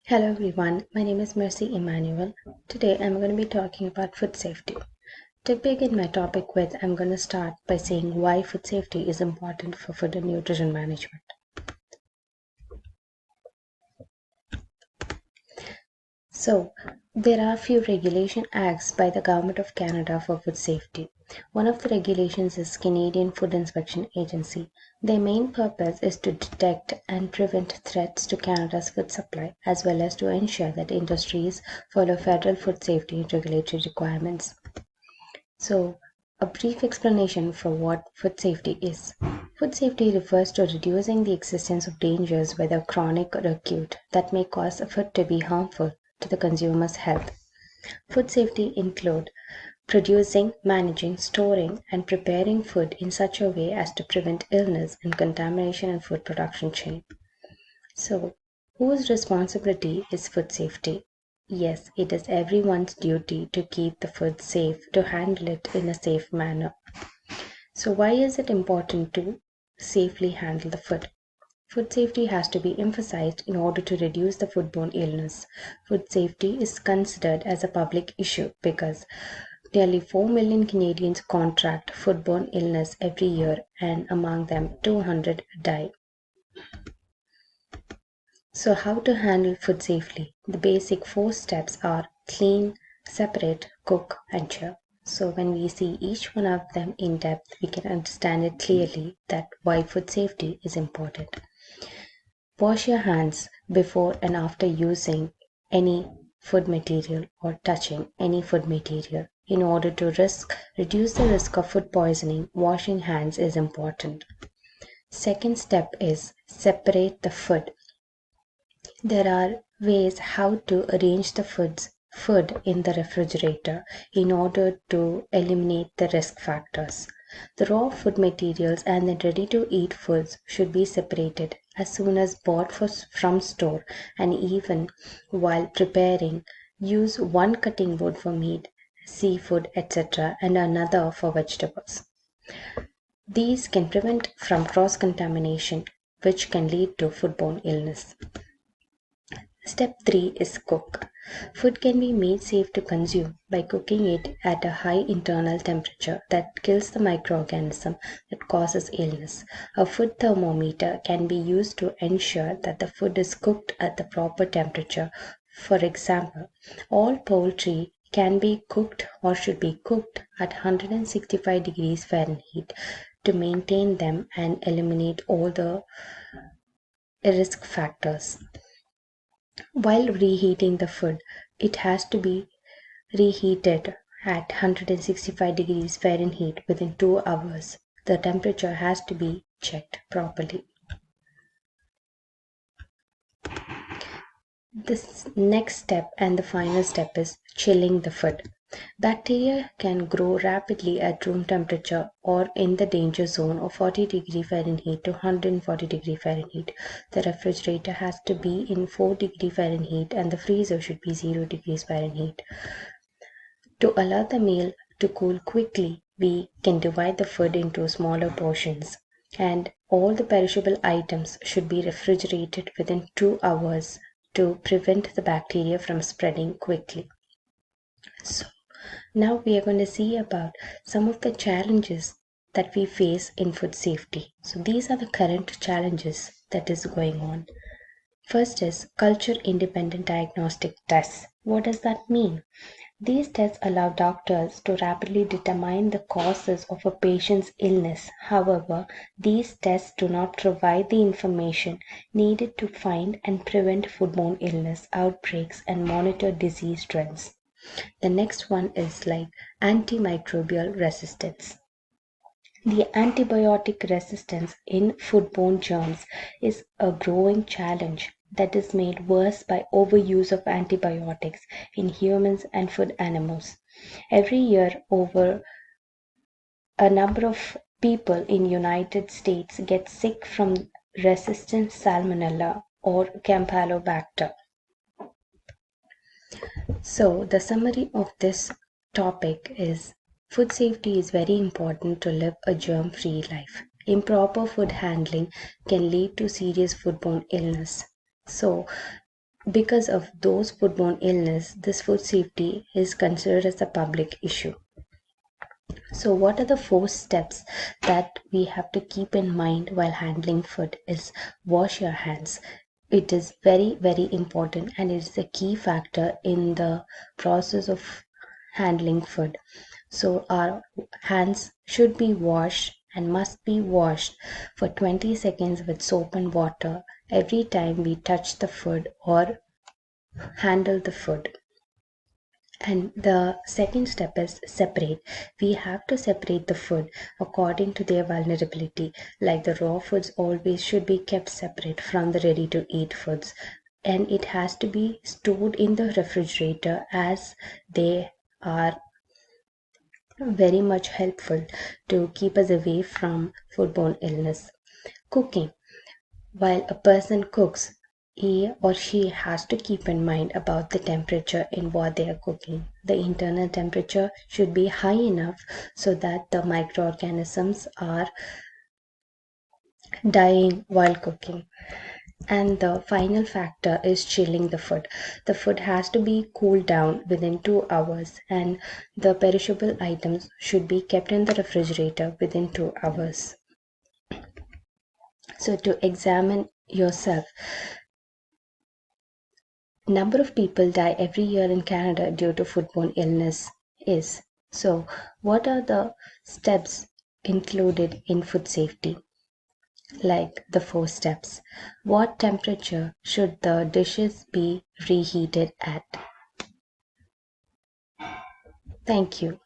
Hello everyone, my name is Mercy Emmanuel. Today I'm going to be talking about food safety. To begin my topic with, I'm going to start by saying why food safety is important for food and nutrition management. So, there are a few regulation acts by the Government of Canada for food safety. One of the regulations is Canadian Food Inspection Agency. Their main purpose is to detect and prevent threats to Canada's food supply, as well as to ensure that industries follow federal food safety and regulatory requirements. So, a brief explanation for what food safety is. Food safety refers to reducing the existence of dangers, whether chronic or acute, that may cause a food to be harmful to the consumer's health. Food safety include producing, managing, storing, and preparing food in such a way as to prevent illness and contamination in food production chain. So, whose responsibility is food safety? Yes, it is everyone's duty to keep the food safe, to handle it in a safe manner. So, why is it important to safely handle the food? Food safety has to be emphasized in order to reduce the foodborne illness. Food safety is considered as a public issue because nearly 4 million Canadians contract foodborne illness every year, and among them, 200 die. So, how to handle food safely? The basic 4 steps are clean, separate, cook, and chill. So, when we see each one of them in depth, we can understand it clearly that why food safety is important. Wash your hands before and after using any food material or touching any food material. In order to reduce the risk of food poisoning, washing hands is important. Second step is separate the food. There are ways how to arrange the food in the refrigerator in order to eliminate the risk factors. The raw food materials and the ready-to-eat foods should be separated as soon as bought from store, and even while preparing, use one cutting board for meat, seafood, etc., and another for vegetables. These can prevent from cross-contamination, which can lead to foodborne illness. Step 3 is cook. Food can be made safe to consume by cooking it at a high internal temperature that kills the microorganism that causes illness. A food thermometer can be used to ensure that the food is cooked at the proper temperature. For example, all poultry can be cooked or should be cooked at 165 degrees Fahrenheit to maintain them and eliminate all the risk factors. While reheating the food, it has to be reheated at 165 degrees Fahrenheit within 2 hours. The temperature has to be checked properly. This next step and the final step is chilling the food. Bacteria can grow rapidly at room temperature or in the danger zone of 40 degree Fahrenheit to 140 degree Fahrenheit. The refrigerator has to be in 4 degree Fahrenheit and the freezer should be 0 degrees Fahrenheit. To allow the meal to cool quickly, we can divide the food into smaller portions, and all the perishable items should be refrigerated within 2 hours to prevent the bacteria from spreading quickly. So, now we are going to see about some of the challenges that we face in food safety. So these are the current challenges that is going on. First is culture independent diagnostic tests. What does that mean? These tests allow doctors to rapidly determine the causes of a patient's illness. However, these tests do not provide the information needed to find and prevent foodborne illness outbreaks and monitor disease trends. The next one is like antimicrobial resistance. The antibiotic resistance in foodborne germs is a growing challenge that is made worse by overuse of antibiotics in humans and food animals. Every year, over a number of people in United States get sick from resistant salmonella or campylobacter. So, the summary of this topic is food safety is very important to live a germ free life. Improper food handling can lead to serious foodborne illness. So, because of those foodborne illness, this food safety is considered as a public issue. So what are the 4 steps that we have to keep in mind while handling food is wash your hands. It is very, very important and it is a key factor in the process of handling food. So our hands should be washed and must be washed for 20 seconds with soap and water every time we touch the food or handle the food. And the second step is separate. We have to separate the food according to their vulnerability. Like the raw foods always should be kept separate from the ready to eat foods. And it has to be stored in the refrigerator as they are very much helpful to keep us away from foodborne illness. Cooking. While a person cooks, he or she has to keep in mind about the temperature in what they are cooking. The internal temperature should be high enough so that the microorganisms are dying while cooking. And the final factor is chilling the food. The food has to be cooled down within 2 hours, and the perishable items should be kept in the refrigerator within 2 hours. So, to examine yourself, number of people die every year in Canada due to foodborne illness is. So, what are the steps included in food safety? Like the 4 steps. What temperature should the dishes be reheated at? Thank you.